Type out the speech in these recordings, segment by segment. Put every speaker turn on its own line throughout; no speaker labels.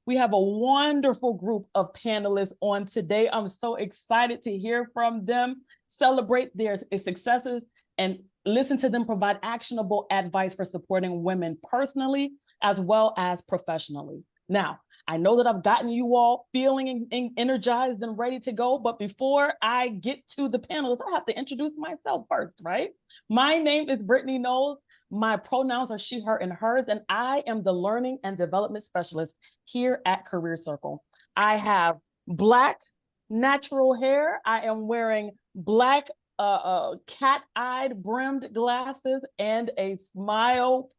We have a wonderful group of panelists on today. I'm so excited to hear from them, celebrate their successes, and listen to them provide actionable advice for supporting women personally as well as professionally. Now, I know that I've gotten you all feeling energized and ready to go, but before I get to the panelists, I have to introduce myself first, right? My name is Brittany Knowles. My pronouns are she, her, and hers, and I am the Learning and Development Specialist here at Career Circle. I have Black natural hair. I am wearing Black cat-eyed brimmed glasses and a smile.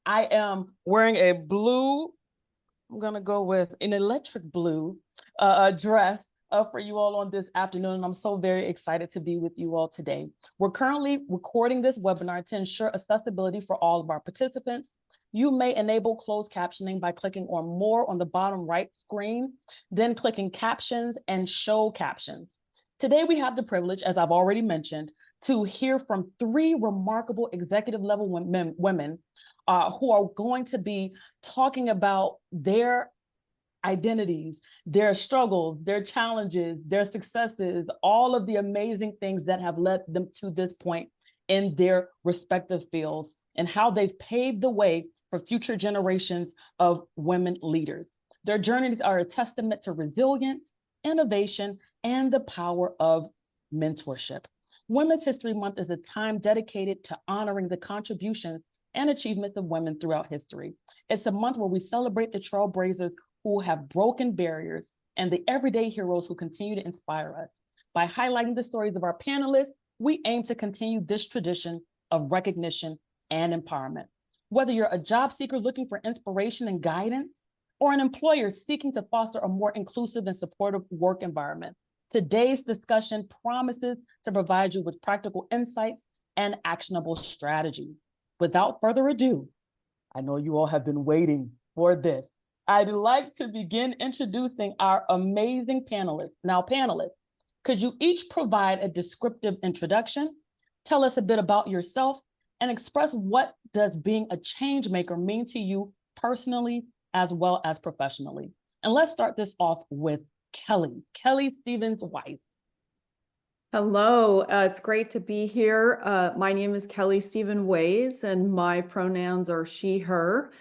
I am wearing a blue, I'm gonna go with an electric blue dress for you all on this afternoon. And I'm so very excited to be with you all today. We're currently recording this webinar to ensure accessibility for all of our participants. You may enable closed captioning by clicking on more on the bottom right screen, then clicking captions and show captions. Today, we have the privilege, as I've already mentioned, to hear from three remarkable executive level women who are going to be talking about their identities, their struggles, their challenges, their successes, all of the amazing things that have led them to this point in their respective fields, and how they've paved the way for future generations of women leaders. Their journeys are a testament to resilience, innovation, and the power of mentorship. Women's History Month is a time dedicated to honoring the contributions and achievements of women throughout history. It's a month where we celebrate the trailblazers who have broken barriers and the everyday heroes who continue to inspire us. By highlighting the stories of our panelists, we aim to continue this tradition of recognition and empowerment. Whether you're a job seeker looking for inspiration and guidance, or an employer seeking to foster a more inclusive and supportive work environment, today's discussion promises to provide you with practical insights and actionable strategies. Without further ado, I know you all have been waiting for this. I'd like to begin introducing our amazing panelists. Now, panelists, could you each provide a descriptive introduction, tell us a bit about yourself, and express what does being a change maker mean to you personally as well as professionally? And let's start this off with Kelly Stevens-Weiss.
Hello, it's great to be here. My name is Kelly Stevens-Weiss, and my pronouns are she, her.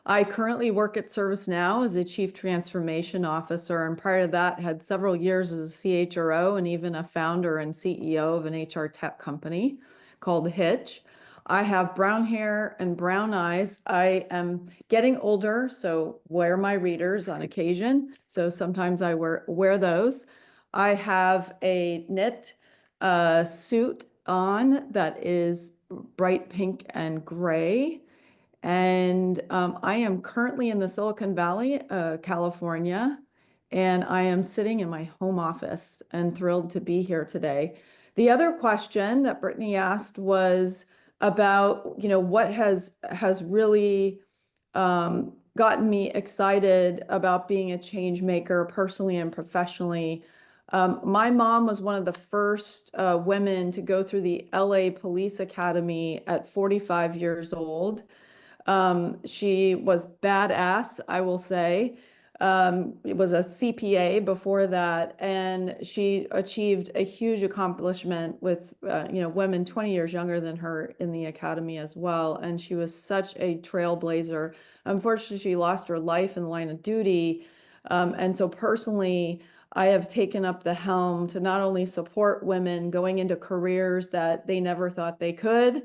I currently work at ServiceNow as a Chief Transformation Officer, and prior to that had several years as a CHRO and even a founder and CEO of an HR tech company called Hitch. I have brown hair and brown eyes. I am getting older, so wear my readers on occasion. So sometimes I wear those. I have a knit suit on that is bright pink and gray. And I am currently in the Silicon Valley, California, and I am sitting in my home office and thrilled to be here today. The other question that Brittany asked was about, what has really gotten me excited about being a change maker personally and professionally. My mom was one of the first women to go through the LA Police Academy at 45 years old. She was badass, I will say. It was a CPA before that, and she achieved a huge accomplishment with women 20 years younger than her in the academy as well. And she was such a trailblazer. Unfortunately, she lost her life in the line of duty. And so personally, I have taken up the helm to not only support women going into careers that they never thought they could.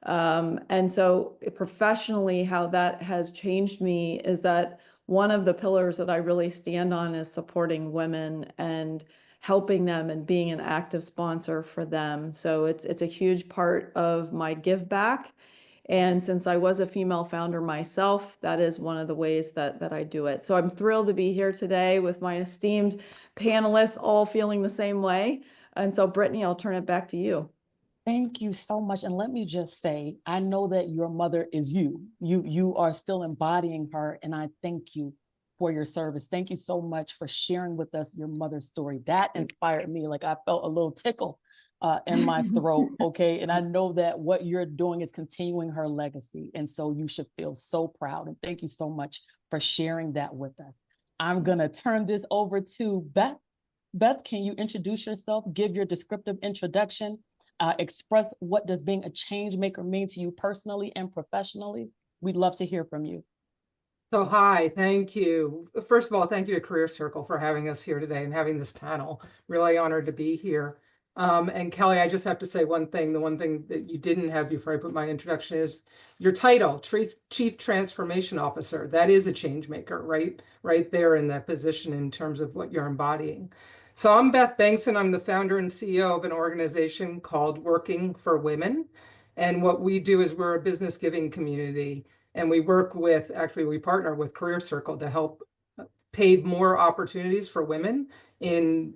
And so professionally, how that has changed me is that one of the pillars that I really stand on is supporting women and helping them and being an active sponsor for them. So it's a huge part of my give back. And since I was a female founder myself, that is one of the ways that I do it. So I'm thrilled to be here today with my esteemed panelists, all feeling the same way. And so Brittany, I'll turn it back to you.
Thank you so much. And let me just say, I know that your mother is you. You are still embodying her, and I thank you for your service. Thank you so much for sharing with us your mother's story. That inspired me. Like, I felt a little tickle in my throat, okay? And I know that what you're doing is continuing her legacy. And so you should feel so proud. And thank you so much for sharing that with us. I'm going to turn this over to Beth. Beth, can you introduce yourself, give your descriptive introduction, express what does being a change maker mean to you personally and professionally? We'd love to hear from you.
So hi, thank you. First of all, thank you to Career Circle for having us here today and having this panel. Really honored to be here. And Kelly, I just have to say one thing. The one thing that you didn't have before I put my introduction is your title, Chief Transformation Officer. That is a change maker, right? Right there in that position in terms of what you're embodying. So I'm Beth Bankson. I'm the founder and CEO of an organization called Working for Women. And what we do is we're a business giving community. And we work with, actually, we partner with Career Circle to help pave more opportunities for women in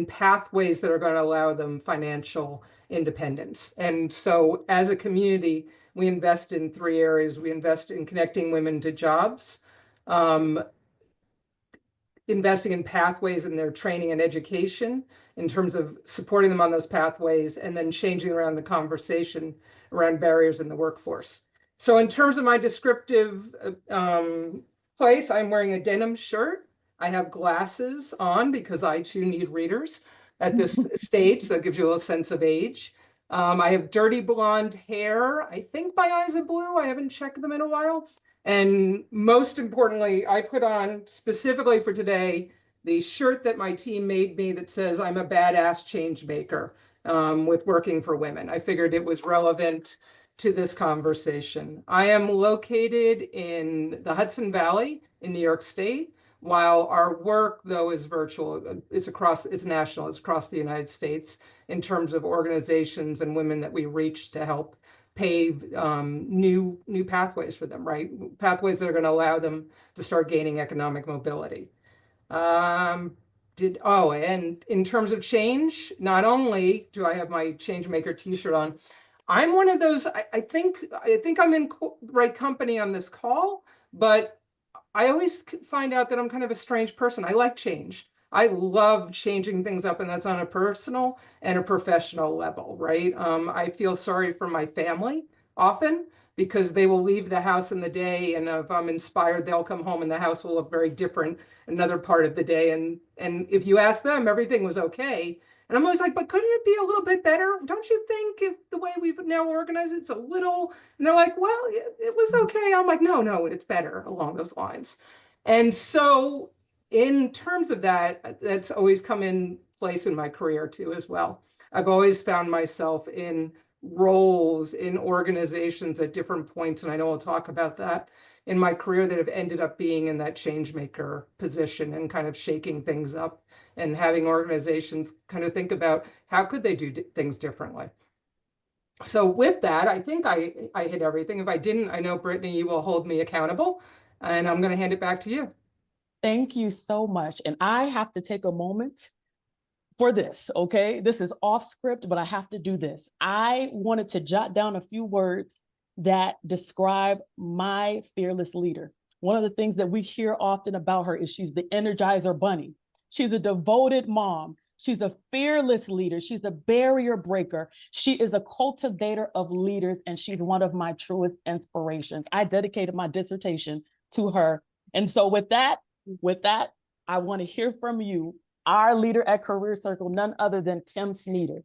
pathways that are going to allow them financial independence. And so as a community, we invest in three areas. We invest in connecting women to jobs, investing in pathways in their training and education in terms of supporting them on those pathways, and then changing around the conversation around barriers in the workforce. So in terms of my descriptive place, I'm wearing a denim shirt. I have glasses on because I too need readers at this stage, so it gives you a little sense of age. I have dirty blonde hair. I think my eyes are blue. I haven't checked them in a while. And most importantly, I put on specifically for today the shirt that my team made me that says I'm a badass change maker with Working for Women. I figured it was relevant to this conversation. I am located in the Hudson Valley in New York State, while our work, though, is virtual. It's national, it's across the United States in terms of organizations and women that we reach to help pave new pathways for them, right? Pathways that are going to allow them to start gaining economic mobility. And in terms of change, not only do I have my change maker t-shirt on, I'm one of those, I think I'm in right company on this call, but I always find out that I'm kind of a strange person. I like change. I love changing things up, and that's on a personal and a professional level, right? I feel sorry for my family often because they will leave the house in the day, and if I'm inspired, they'll come home and the house will look very different another part of the day. And if you ask them, everything was okay. And I'm always like, but couldn't it be a little bit better? Don't you think if the way we've now organized it's a little, and they're like, well, it was okay. I'm like, no, it's better along those lines. And so in terms of that, that's always come in place in my career too, as well. I've always found myself in roles in organizations at different points, and I know I'll talk about that in my career, that have ended up being in that change maker position and kind of shaking things up and having organizations kind of think about how could they do things differently. So with that, I think I hit everything. If I didn't, I know, Brittany, you will hold me accountable, and I'm going to hand it back to you.
Thank you so much. And I have to take a moment for this, okay? This is off script, but I have to do this. I wanted to jot down a few words that describe my fearless leader. One of the things that we hear often about her is she's the Energizer Bunny. She's a devoted mom. She's a fearless leader. She's a barrier breaker. She is a cultivator of leaders, and she's one of my truest inspirations. I dedicated my dissertation to her. And so with that, I want to hear from you, our leader at Career Circle, none other than Kim Sneeder.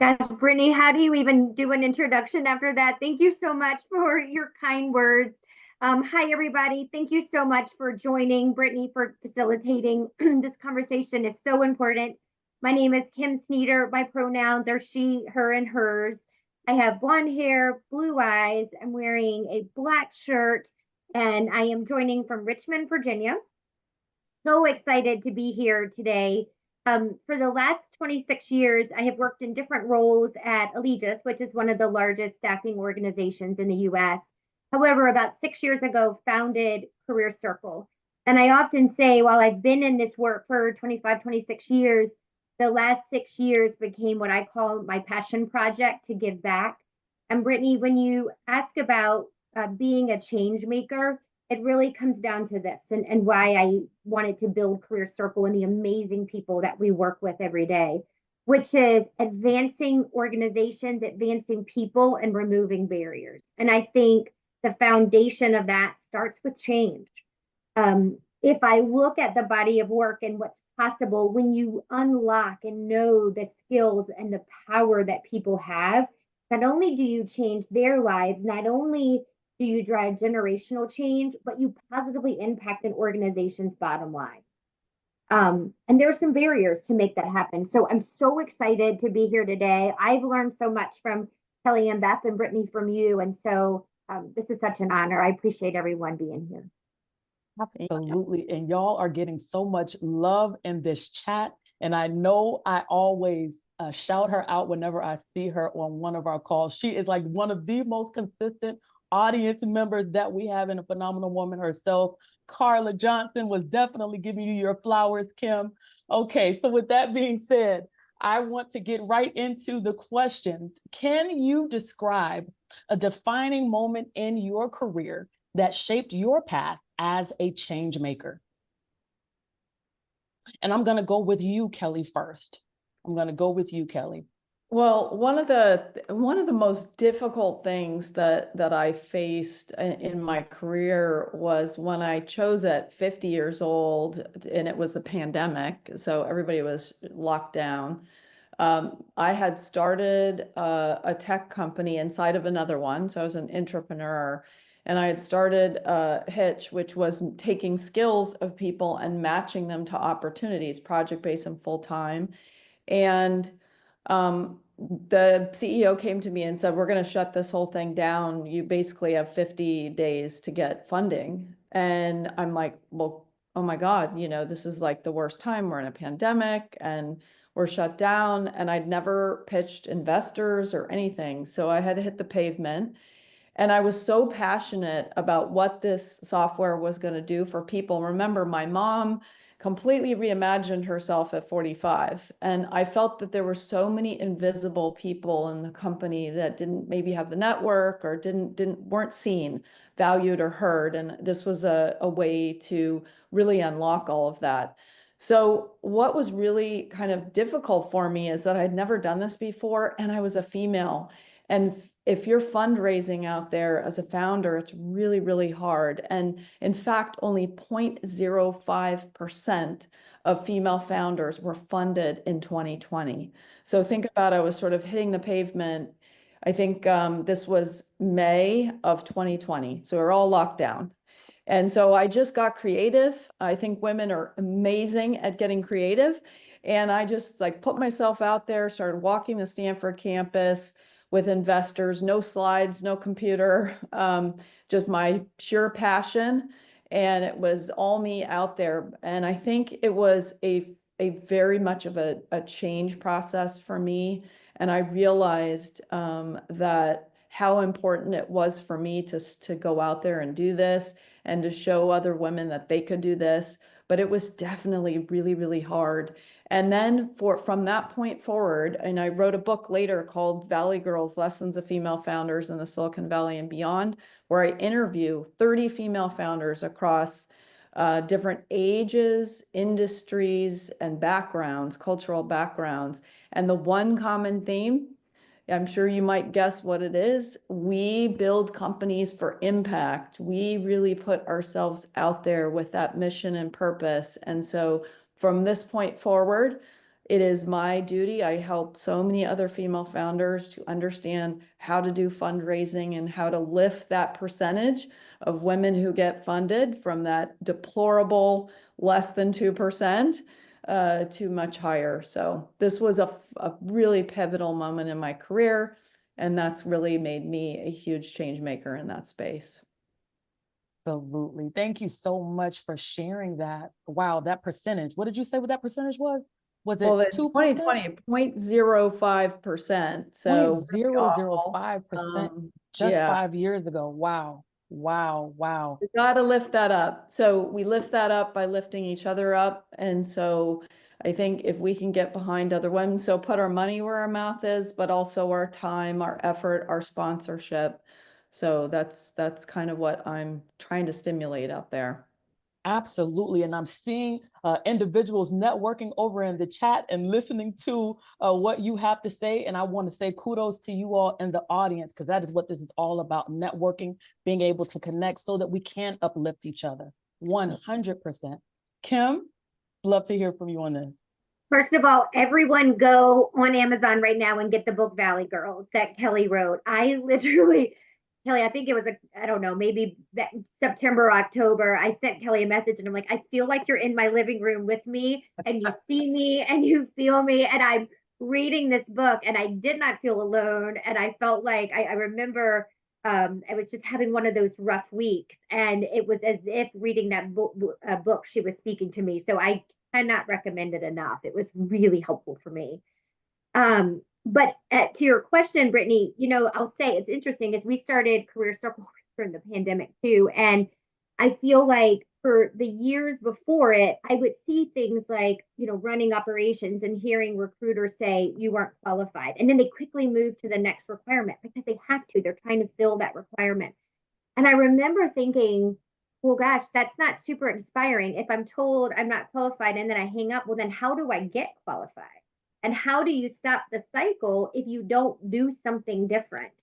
Gosh, Brittany, how do you even do an introduction after that? Thank you so much for your kind words. Hi, everybody. Thank you so much for joining, Brittany, for facilitating. This conversation is so important. My name is Kim Sneeder. My pronouns are she, her, and hers. I have blonde hair, blue eyes. I'm wearing a black shirt, and I am joining from Richmond, Virginia. So excited to be here today. For the last 26 years, I have worked in different roles at Allegis, which is one of the largest staffing organizations in the US. However, about 6 years ago, founded Career Circle. And I often say, while I've been in this work for 25, 26 years, the last 6 years became what I call my passion project to give back. And Brittany, when you ask about being a change maker, it really comes down to this and why I wanted to build Career Circle and the amazing people that we work with every day, which is advancing organizations, advancing people, and removing barriers. And I think the foundation of that starts with change. if I look at the body of work and what's possible when you unlock and know the skills and the power that people have, not only do you change their lives, not only do you drive generational change, but you positively impact an organization's bottom line. And there are some barriers to make that happen. So I'm so excited to be here today. I've learned so much from Kelly and Beth and Brittany from you. And so this is such an honor. I appreciate everyone being here.
Absolutely. And y'all are getting so much love in this chat. And I know I always shout her out whenever I see her on one of our calls. She is like one of the most consistent audience members that we have, in a phenomenal woman herself. Carla Johnson was definitely giving you your flowers, Kim. Okay, so with that being said, I want to get right into the question. Can you describe a defining moment in your career that shaped your path as a change maker? And I'm going to go with you, Kelly, first. I'm going to go with you, Kelly.
Well, one of the most difficult things that I faced in my career was when I chose at 50 years old, and it was the pandemic, so everybody was locked down. I had started a tech company inside of another one, so I was an entrepreneur, and I had started Hitch, which was taking skills of people and matching them to opportunities, project-based and full-time. And the CEO came to me and said, we're going to shut this whole thing down. You basically have 50 days to get funding. And I'm like, well, oh my God, this is like the worst time. We're in a pandemic and we're shut down. And I'd never pitched investors or anything. So I had to hit the pavement. And I was so passionate about what this software was going to do for people. Remember, my mom completely reimagined herself at 45. And I felt that there were so many invisible people in the company that didn't maybe have the network or weren't seen, valued, or heard. And this was a way to really unlock all of that. So what was really kind of difficult for me is that I'd never done this before, and I was a female. And if you're fundraising out there as a founder, it's really, really hard. And in fact, only 0.05% of female founders were funded in 2020. So think about, I was sort of hitting the pavement. I think this was May of 2020. So we're all locked down. And so I just got creative. I think women are amazing at getting creative. And I just put myself out there, started walking the Stanford campus with investors, no slides, no computer, just my sheer passion. And it was all me out there. And I think it was a very much of a change process for me. And I realized that how important it was for me to go out there and do this and to show other women that they could do this. But it was definitely really, really hard. And then from that point forward, and I wrote a book later called Valley Girls, Lessons of Female Founders in the Silicon Valley and Beyond, where I interview 30 female founders across different ages, industries, and backgrounds, cultural backgrounds. And the one common theme, I'm sure you might guess what it is. We build companies for impact. We really put ourselves out there with that mission and purpose. And so from this point forward, it is my duty. I helped so many other female founders to understand how to do fundraising and how to lift that percentage of women who get funded from that deplorable less than 2%. To much higher. So this was a really pivotal moment in my career, and that's really made me a huge change maker in that space.
Absolutely. Thank you so much for sharing that. Wow, that percentage. What did you say what that percentage was? Was it 2%?
2020, 0.05%. So
0.005% just
yeah.
5 years ago. Wow. Wow. Wow.
We got to lift that up. So we lift that up by lifting each other up. And so I think if we can get behind other women, so put our money where our mouth is, but also our time, our effort, our sponsorship. So that's kind of what I'm trying to stimulate out there.
Absolutely. And I'm seeing individuals networking over in the chat and listening to what you have to say. And I want to say kudos to you all in the audience, because that is what this is all about: networking, being able to connect so that we can uplift each other. 100%. Kim, love to hear from you on this.
First of all, everyone go on Amazon right now and get the book Valley Girls that Kelly wrote. I literally, Kelly, I think it was I don't know, maybe September or October. I sent Kelly a message and I'm like, I feel like you're in my living room with me and you see me and you feel me. And I'm reading this book and I did not feel alone. And I felt like I remember I was just having one of those rough weeks, and it was as if reading that book, she was speaking to me. So I cannot recommend it enough. It was really helpful for me. But to your question, Brittany, I'll say it's interesting as we started Career Circle during the pandemic too. And I feel like for the years before it, I would see things like, running operations and hearing recruiters say you weren't qualified. And then they quickly move to the next requirement because they have to. They're trying to fill that requirement. And I remember thinking, well, gosh, that's not super inspiring. If I'm told I'm not qualified and then I hang up, well, then how do I get qualified? And how do you stop the cycle if you don't do something different?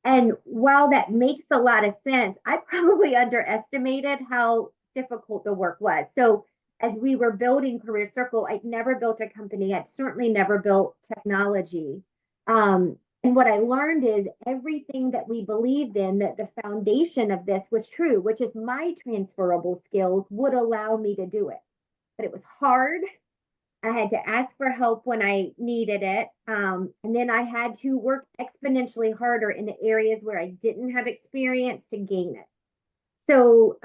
And while that makes a lot of sense, I probably underestimated how difficult the work was. So as we were building Career Circle, I'd never built a company. I'd certainly never built technology. And what I learned is everything that we believed in, that the foundation of this was true, which is my transferable skills would allow me to do it. But it was hard. I had to ask for help when I needed it. And then I had to work exponentially harder in the areas where I didn't have experience to gain it. So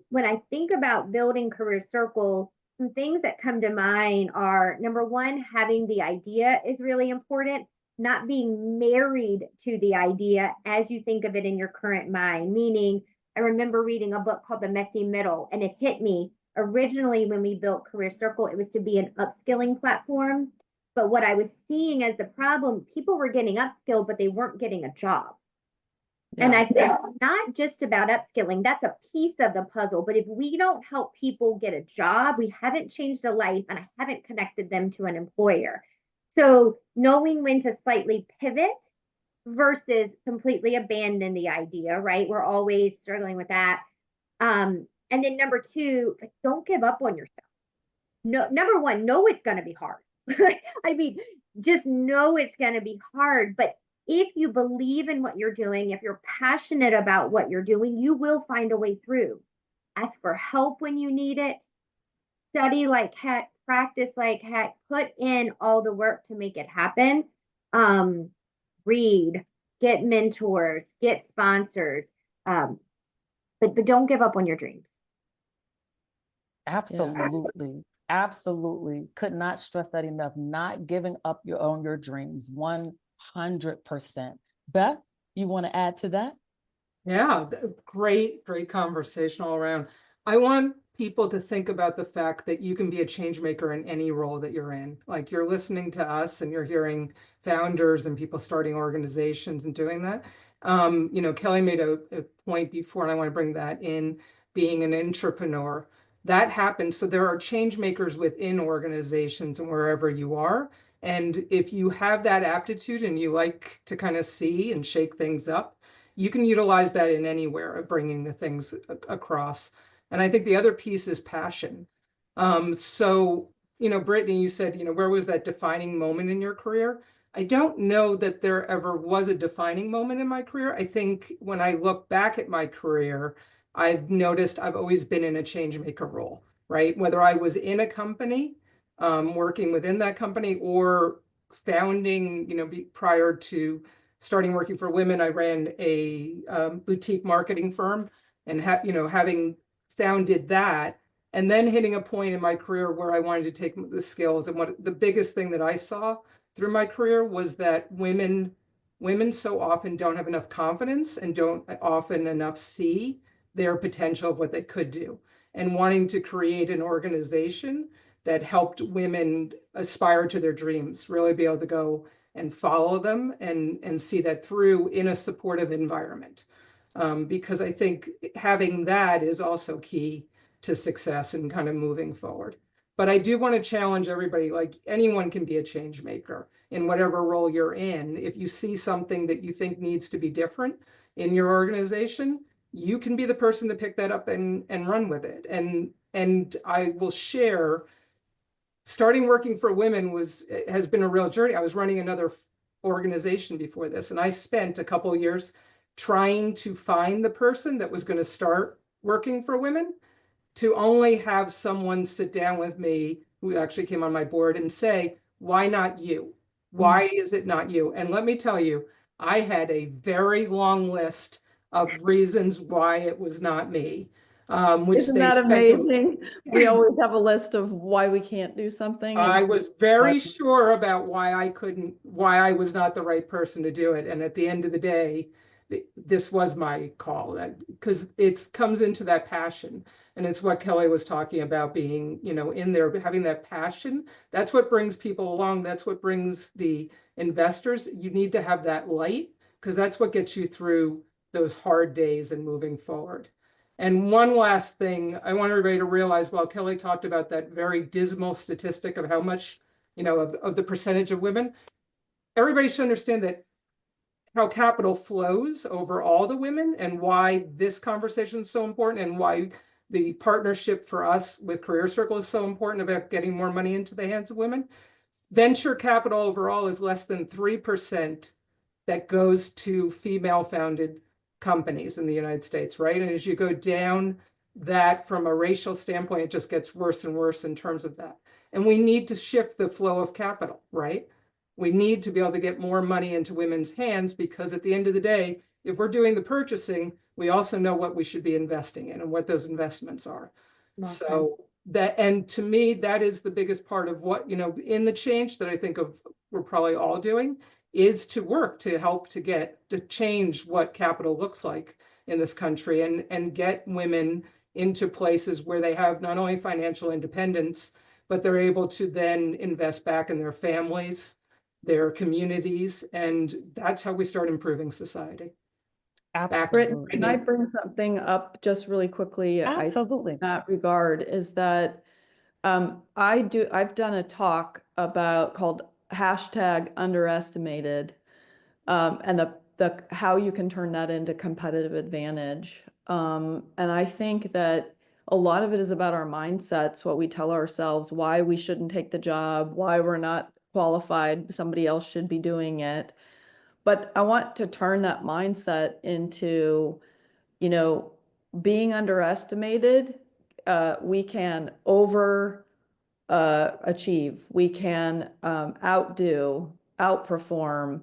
when I think about building Career Circle, some things that come to mind are, number one, having the idea is really important, not being married to the idea as you think of it in your current mind. Meaning, I remember reading a book called The Messy Middle, and it hit me. Originally, when we built Career Circle, it was to be an upskilling platform. But what I was seeing as the problem, people were getting upskilled, but they weren't getting a job. Yeah. And I said, not just about upskilling, that's a piece of the puzzle. But if we don't help people get a job, we haven't changed a life and I haven't connected them to an employer. So knowing when to slightly pivot versus completely abandon the idea, right? We're always struggling with that. And then number two, don't give up on yourself. No, number one, know it's going to be hard. I mean, just know it's going to be hard. But if you believe in what you're doing, if you're passionate about what you're doing, you will find a way through. Ask for help when you need it. Study like heck, practice like heck, put in all the work to make it happen. Read, get mentors, get sponsors, but don't give up on your dreams.
Absolutely. Absolutely. Could not stress that enough. Not giving up on your dreams. 100%. Beth, you want to add to that?
Yeah, great conversation all around. I want people to think about the fact that you can be a change maker in any role that you're in. Like, you're listening to us and you're hearing founders and people starting organizations and doing that. Kelly made a point before, and I want to bring that in, being an entrepreneur. That happens. So there are change makers within organizations and wherever you are. And if you have that aptitude and you like to kind of see and shake things up, you can utilize that in anywhere of bringing the things across. And I think the other piece is passion. So, Brittany, you said, where was that defining moment in your career? I don't know that there ever was a defining moment in my career. I think when I look back at my career, I've noticed I've always been in a change maker role, right? Whether I was in a company, working within that company, or founding, prior to starting working for women, I ran a boutique marketing firm, and having founded that, and then hitting a point in my career where I wanted to take the skills. And what the biggest thing that I saw through my career was that women so often don't have enough confidence and don't often enough see their potential of what they could do. And wanting to create an organization that helped women aspire to their dreams, really be able to go and follow them and see that through in a supportive environment. Because I think having that is also key to success and kind of moving forward. But I do want to challenge everybody, like, anyone can be a change maker in whatever role you're in. If you see something that you think needs to be different in your organization, you can be the person to pick that up and run with it. And I will share, starting working for women has been a real journey. I was running another organization before this, and I spent a couple of years trying to find the person that was going to start working for women, to only have someone sit down with me who actually came on my board and say, why not you? Why is it not you? And let me tell you, I had a very long list of reasons why it was not me. Which
Isn't
they
that
spent
amazing? We always have a list of why we can't do something.
I
and
was very sure about why I was not the right person to do it. And at the end of the day, this was my call, because it comes into that passion. And it's what Kelly was talking about, being, in there, having that passion. That's what brings people along. That's what brings the investors. You need to have that light, because that's what gets you through those hard days and moving forward. And one last thing, I want everybody to realize, while Kelly talked about that very dismal statistic of how much, of the percentage of women, everybody should understand that how capital flows over all the women, and why this conversation is so important, and why the partnership for us with Career Circle is so important about getting more money into the hands of women. Venture capital overall is less than 3% that goes to female-founded companies in the United States, right? And as you go down that from a racial standpoint, it just gets worse and worse in terms of that. And we need to shift the flow of capital, right? We need to be able to get more money into women's hands, because at the end of the day, if we're doing the purchasing, we also know what we should be investing in and what those investments are.
Okay.
So that, and to me, that is the biggest part of what, in the change that I think of we're probably all doing, is to work to help to change what capital looks like in this country, and get women into places where they have not only financial independence, but they're able to then invest back in their families, their communities, and that's how we start improving society.
Absolutely.
Can I bring something up just really quickly?
Absolutely.
In that regard, is that I've done a talk called #underestimated, and the how you can turn that into competitive advantage. And I think that a lot of it is about our mindsets, what we tell ourselves, why we shouldn't take the job, why we're not qualified, somebody else should be doing it. But I want to turn that mindset into, being underestimated. We can achieve, we can outdo, outperform.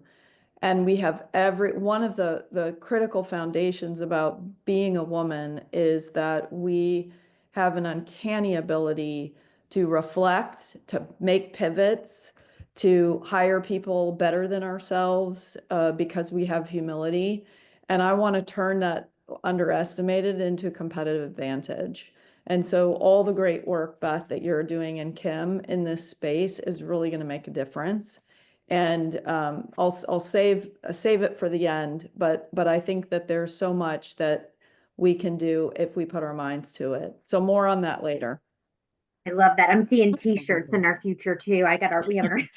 And we have one of the critical foundations about being a woman is that we have an uncanny ability to reflect, to make pivots, to hire people better than ourselves, because we have humility. And I want to turn that underestimated into competitive advantage. And so all the great work, Beth, that you're doing, and Kim, in this space is really going to make a difference. And I'll save it for the end, but I think that there's so much that we can do if we put our minds to it. So more on that later.
I love that. I'm seeing t-shirts in our future too. We have our
I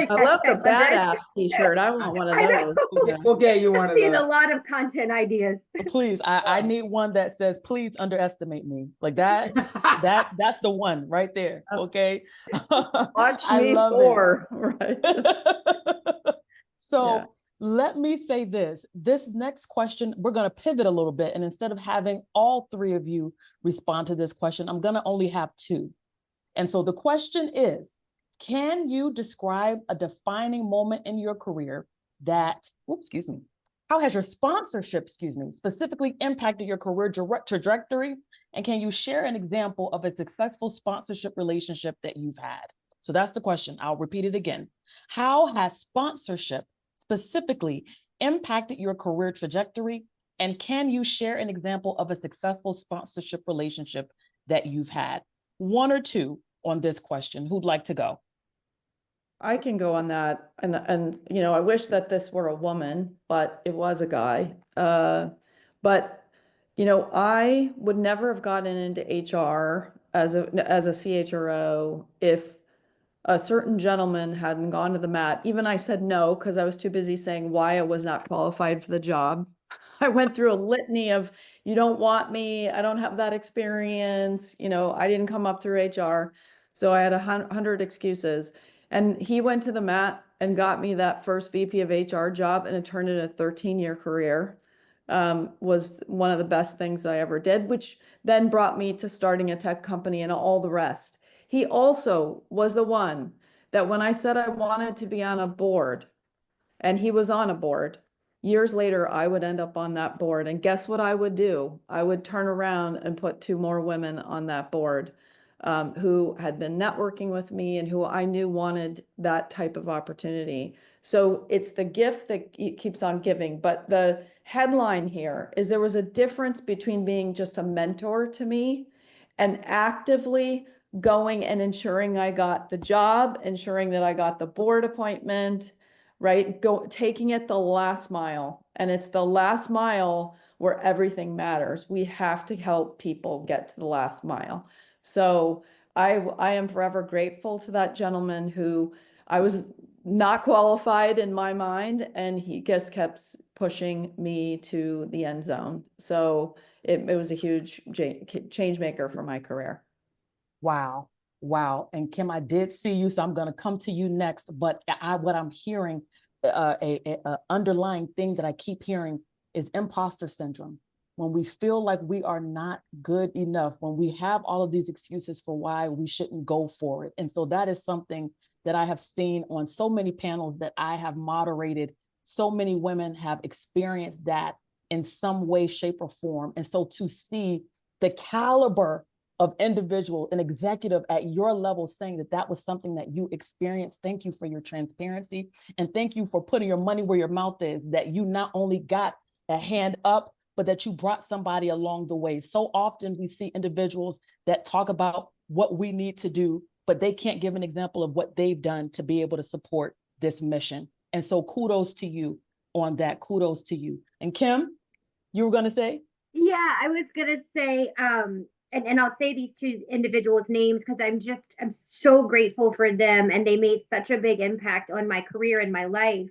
love the badass t-shirt. I want one of those.
We'll get you one of
seeing
those.
a lot of content ideas.
Please, I need one that says, please underestimate me. Like that, that's the one right there. Okay.
Watch
I
me
love
soar. Right.
So
Yeah.
let me say this next question, we're going to pivot a little bit. And instead of having all three of you respond to this question, I'm going to only have two. And so the question is, can you describe a defining moment in your career that, how has your sponsorship, specifically impacted your career trajectory? And can you share an example of a successful sponsorship relationship that you've had? So that's the question. I'll repeat it again. How has sponsorship specifically impacted your career trajectory? And can you share an example of a successful sponsorship relationship that you've had? One or two on this question. Who'd like to go?
I can go on that. And I wish that this were a woman, but it was a guy. But I would never have gotten into HR as a CHRO if a certain gentleman hadn't gone to the mat. Even I said no, because I was too busy saying why I was not qualified for the job. I went through a litany of, you don't want me. I don't have that experience. You know, I didn't come up through HR. So I had 100 excuses. And he went to the mat and got me that first VP of HR job, and it turned into a 13-year career. Was one of the best things I ever did, which then brought me to starting a tech company and all the rest. He also was the one that when I said I wanted to be on a board, and he was on a board, years later, I would end up on that board. And guess what I would do? I would turn around and put 2 more women on that board, who had been networking with me and who I knew wanted that type of opportunity. So it's the gift that keeps on giving. But the headline here is there was a difference between being just a mentor to me and actively going and ensuring I got the job, ensuring that I got the board appointment, right? Taking it the last mile. And it's the last mile where everything matters. We have to help people get to the last mile. So I am forever grateful to that gentleman who I was not qualified in my mind, and he just kept pushing me to the end zone. So it was a huge change maker for my career.
Wow. Wow. And Kim, I did see you, so I'm going to come to you next. But what I'm hearing, a underlying thing that I keep hearing is imposter syndrome. When we feel like we are not good enough, when we have all of these excuses for why we shouldn't go for it. And so that is something that I have seen on so many panels that I have moderated. So many women have experienced that in some way, shape, or form. And so to see the caliber of individual, an executive at your level saying that that was something that you experienced. Thank you for your transparency. And thank you for putting your money where your mouth is, that you not only got a hand up, but that you brought somebody along the way. So often we see individuals that talk about what we need to do, but they can't give an example of what they've done to be able to support this mission. And so kudos to you on that. Kudos to you. And Kim, you were going to say?
Yeah, I was going to say, and I'll say these 2 individuals' names because I'm so grateful for them, and they made such a big impact on my career and my life.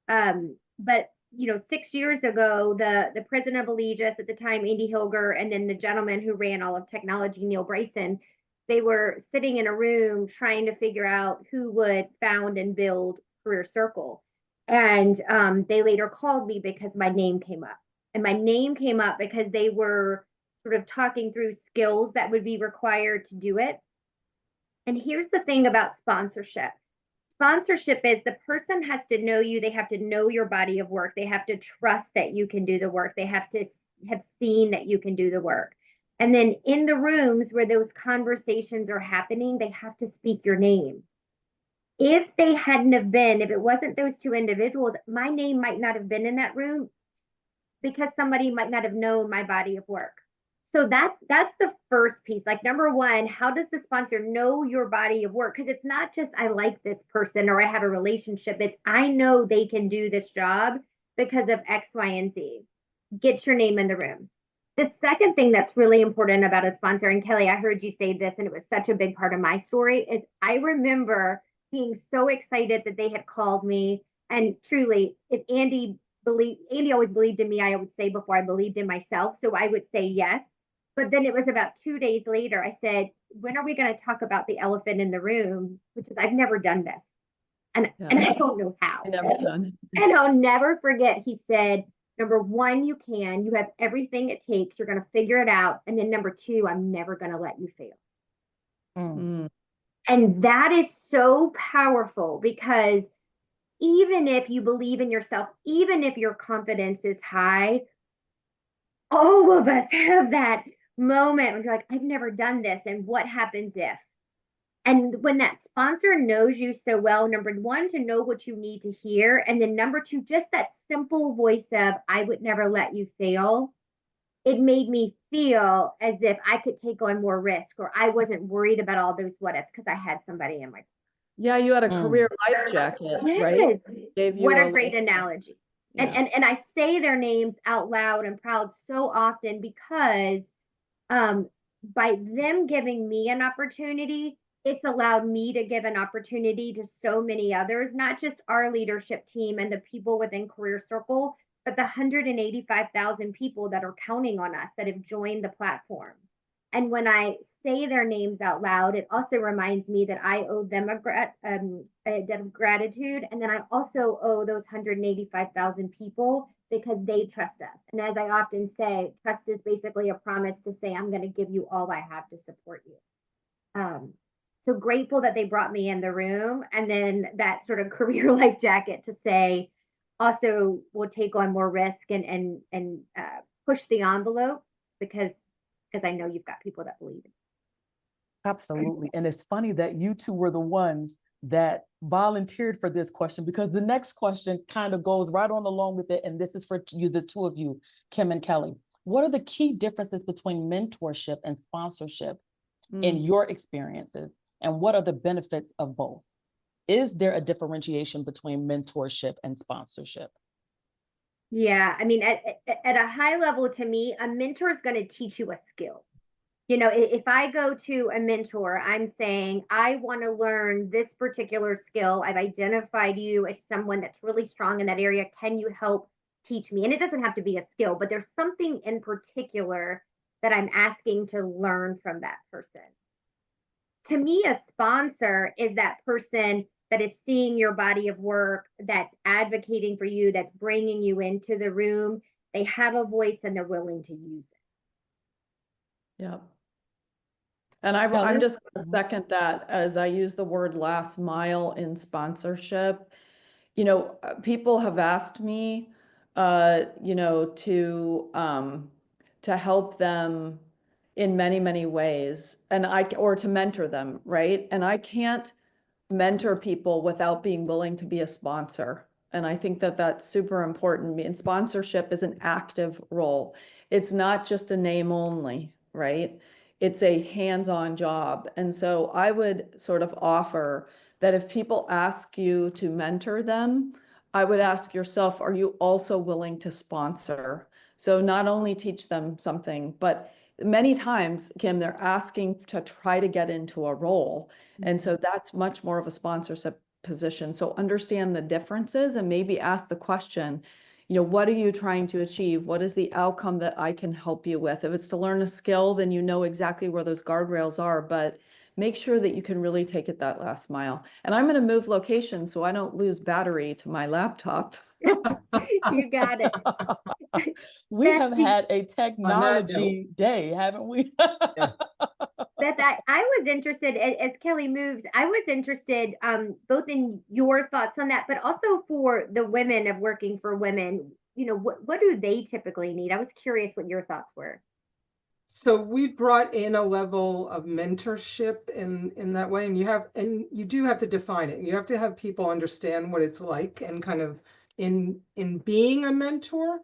But 6 years ago, the president of Allegis at the time, Andy Hilger, and then the gentleman who ran all of technology, Neil Bryson, they were sitting in a room trying to figure out who would found and build Career Circle. And they later called me because my name came up. And my name came up because they were sort of talking through skills that would be required to do it. And here's the thing about sponsorship. Sponsorship is the person has to know you. They have to know your body of work. They have to trust that you can do the work. They have to have seen that you can do the work. And then in the rooms where those conversations are happening, they have to speak your name. If they hadn't have been, if it wasn't those 2 individuals, my name might not have been in that room because somebody might not have known my body of work. So that's the first piece. Like, number 1, how does the sponsor know your body of work? Because it's not just I like this person or I have a relationship. It's I know they can do this job because of X, Y, and Z. Get your name in the room. The second thing that's really important about a sponsor, and Kelly, I heard you say this, and it was such a big part of my story, is I remember being so excited that they had called me. And truly, if Andy always believed in me, I would say, before I believed in myself. So I would say yes. But then it was about 2 days later, I said, when are we going to talk about the elephant in the room? Which is, I've never done this. And I don't know how.
I never done.
And I'll never forget, he said, number 1, you have everything it takes. You're going to figure it out. And then number 2, I'm never going to let you fail. And that is so powerful, because even if you believe in yourself, even if your confidence is high, all of us have that moment when you're like, I've never done this. And what happens if? And when that sponsor knows you so well, number 1, to know what you need to hear. And then number 2, just that simple voice of, I would never let you fail. It made me feel as if I could take on more risk, or I wasn't worried about all those what ifs because I had somebody in my.
Yeah, you had a career life jacket, right?
Yes. What a great analogy. Yeah. And I say their names out loud and proud so often because by them giving me an opportunity, it's allowed me to give an opportunity to so many others, not just our leadership team and the people within Career Circle, but the 185,000 people that are counting on us that have joined the platform. And when I say their names out loud, it also reminds me that I owe them a debt of gratitude. And then I also owe those 185,000 people because they trust us. And as I often say, trust is basically a promise to say, I'm going to give you all I have to support you. So grateful that they brought me in the room, and then that sort of career life jacket to say, also we'll take on more risk and push the envelope because I know you've got people that believe it.
Absolutely. And it's funny that you two were the ones that volunteered for this question, because the next question kind of goes right on along with it. And this is for you, the two of you, Kim and Kelly. What are the key differences between mentorship and sponsorship in your experiences? And what are the benefits of both? Is there a differentiation between mentorship and sponsorship?
Yeah, I mean, at a high level, to me, a mentor is going to teach you a skill. You know, if I go to a mentor, I'm saying, I want to learn this particular skill. I've identified you as someone that's really strong in that area. Can you help teach me? And it doesn't have to be a skill, but there's something in particular that I'm asking to learn from that person. To me, a sponsor is that person that is seeing your body of work, that's advocating for you, that's bringing you into the room. They have a voice and they're willing to use it.
Yeah. And I'm just going to second that, as I use the word last mile in sponsorship. You know, people have asked me, you know, to help them in many, many ways, and or to mentor them, right? And I can't mentor people without being willing to be a sponsor. And I think that that's super important. And sponsorship is an active role. It's not just a name only, right? It's a hands-on job. And so I would sort of offer that if people ask you to mentor them, I would ask yourself, are you also willing to sponsor? So not only teach them something, but many times, Kim, they're asking to try to get into a role. And so that's much more of a sponsorship position. So understand the differences and maybe ask the question, you know, what are you trying to achieve? What is the outcome that I can help you with? If it's to learn a skill, then you know exactly where those guardrails are, but make sure that you can really take it that last mile. And I'm going to move location so I don't lose battery to my laptop.
You got it.
We have had a technology day, haven't we?
Yeah. Beth, I was interested, as Kelly moves, I was interested both in your thoughts on that, but also for the women of working for women. You know, what do they typically need? I was curious what your thoughts were.
So we brought in a level of mentorship in that way, and you do have to define it. You have to have people understand what it's like, and kind of in being a mentor.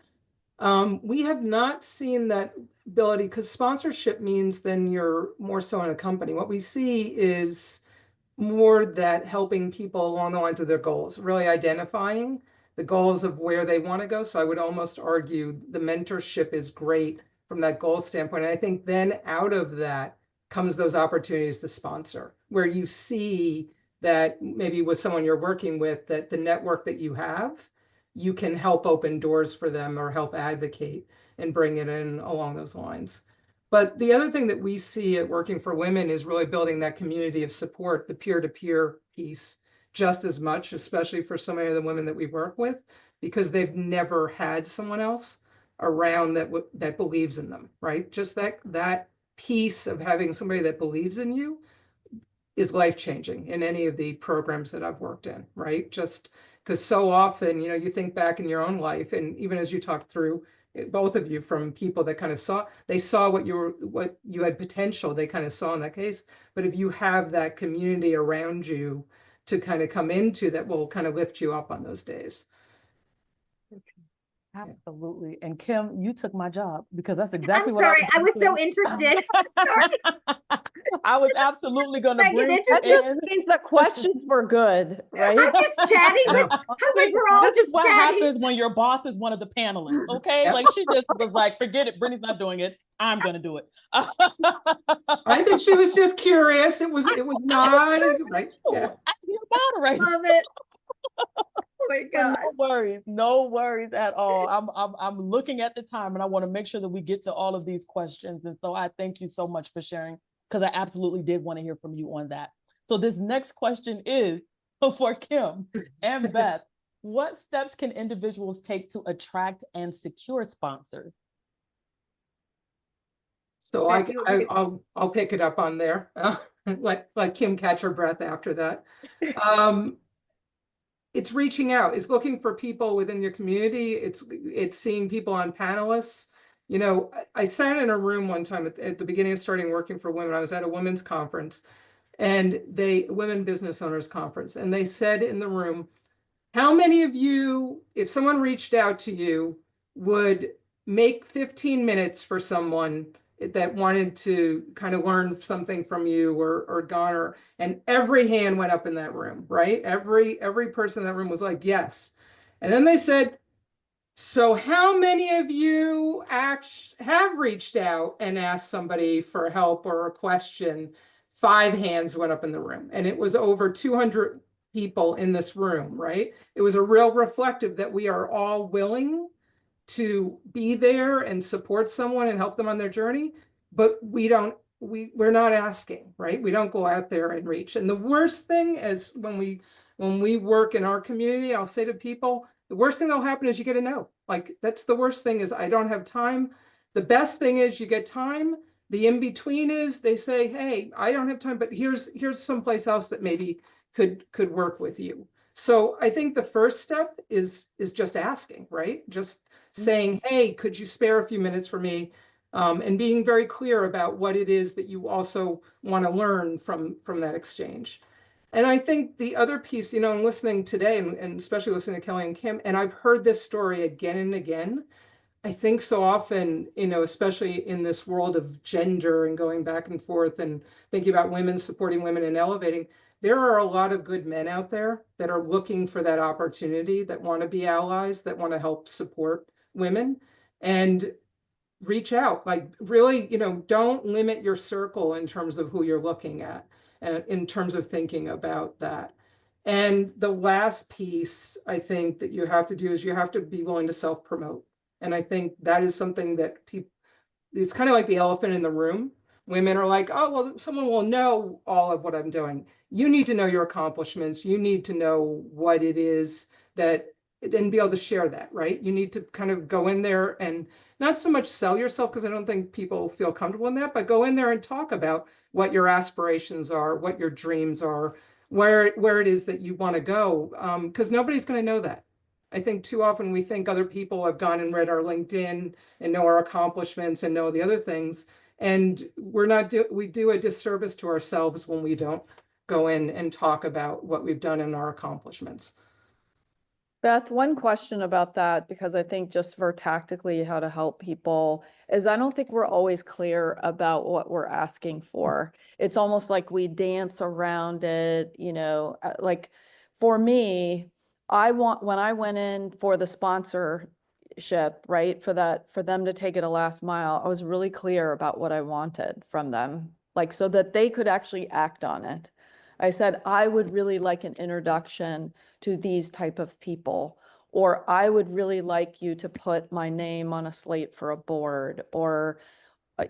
We have not seen that ability, because sponsorship means then you're more so in a company. What we see is more that helping people along the lines of their goals, really identifying the goals of where they want to go. So I would almost argue the mentorship is great from that goal standpoint. And I think then out of that comes those opportunities to sponsor, where you see that maybe with someone you're working with, that the network that you have, you can help open doors for them or help advocate and bring it in along those lines. But the other thing that we see at Working for Women is really building that community of support, the peer-to-peer piece, just as much, especially for so many of the women that we work with, because they've never had someone else around that believes in them, right? Just that piece of having somebody that believes in you is life-changing in any of the programs that I've worked in, right? Just because so often, you know, you think back in your own life, and even as you talked through, both of you, from people that kind of saw what you had potential, they kind of saw in that case. But if you have that community around you to kind of come into, that will kind of lift you up on those days.
Absolutely. And Kim, you took my job, because that's exactly
I'm
what
sorry. I was so interested. Sorry.
I was absolutely going to bring
that just means the questions were good, right?
I'm just chatting with, we're all
this
just
is what
chatting.
happens when your boss is one of the panelists, okay? Like, she just was like, forget it, Brittany's not doing it, I'm going to do it.
I think she was just curious. It was not right.
Yeah. I
Love it. my
But
gosh.
no worries at all. I'm looking at the time and I want to make sure that we get to all of these questions. And so I thank you so much for sharing because I absolutely did want to hear from you on that. So this next question is for Kim and Beth. What steps can individuals take to attract and secure sponsors?
So
Beth, you want me to-
I'll pick it up on there. Let Kim catch her breath after that. It's reaching out. It's looking for people within your community. It's seeing people on panelists. You know, I sat in a room one time at the beginning of starting working for women. I was at a women's conference, and women business owners conference, and they said in the room, how many of you, if someone reached out to you, would make 15 minutes for someone that wanted to kind of learn something from you or garner? And every hand went up in that room, right? Every person in that room was like, yes. And then they said, so how many of you have reached out and asked somebody for help or a question? 5 hands went up in the room, and it was over 200 people in this room, right? It was a real reflective that we are all willing to be there and support someone and help them on their journey, but we're not asking, right? We don't go out there and reach. And the worst thing is when we work in our community, I'll say to people, the worst thing that'll happen is you get a no. Like, that's the worst thing, is I don't have time. The best thing is you get time. The in between is they say, hey, I don't have time, but here's someplace else that maybe could work with you. So I think the first step is just asking, right? Just saying, hey, could you spare a few minutes for me? And being very clear about what it is that you also want to learn from that exchange. And I think the other piece, you know, in listening today, and especially listening to Kelly and Kim, and I've heard this story again and again, I think so often, you know, especially in this world of gender and going back and forth and thinking about women, supporting women and elevating, there are a lot of good men out there that are looking for that opportunity, that want to be allies, that want to help support women. And reach out, like, really, you know, don't limit your circle in terms of who you're looking at, in terms of thinking about that. And the last piece I think that you have to do is you have to be willing to self-promote. And I think that is something that people, it's kind of like the elephant in the room. Women are like, oh, well, someone will know all of what I'm doing. You need to know your accomplishments. You need to know what it is that, and be able to share that, right? You need to kind of go in there and not so much sell yourself, because I don't think people feel comfortable in that, but go in there and talk about what your aspirations are, what your dreams are, where it is that you want to go, because nobody's going to know that. I think too often we think other people have gone and read our LinkedIn and know our accomplishments and know the other things. And we do a disservice to ourselves when we don't go in and talk about what we've done in our accomplishments.
Beth, one question about that, because I think just for tactically how to help people, is I don't think we're always clear about what we're asking for. It's almost like we dance around it, you know, like for me, when I went in for the sponsorship, right, for them to take it a last mile, I was really clear about what I wanted from them, like, so that they could actually act on it. I said, I would really like an introduction to these type of people, or I would really like you to put my name on a slate for a board, or,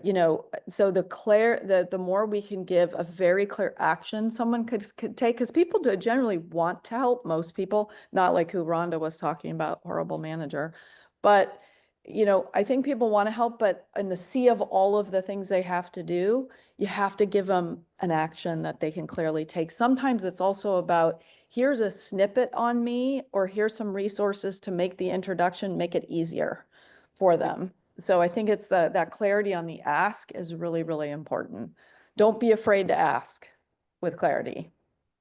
you know, so the more we can give a very clear action someone could take, because people do generally want to help, most people, not like who Rhonda was talking about, horrible manager. But, you know, I think people want to help, but in the sea of all of the things they have to do, you have to give them an action that they can clearly take. Sometimes it's also about, here's a snippet on me, or here's some resources to make the introduction, make it easier for them. So I think it's that clarity on the ask is really, really important. Don't be afraid to ask with clarity.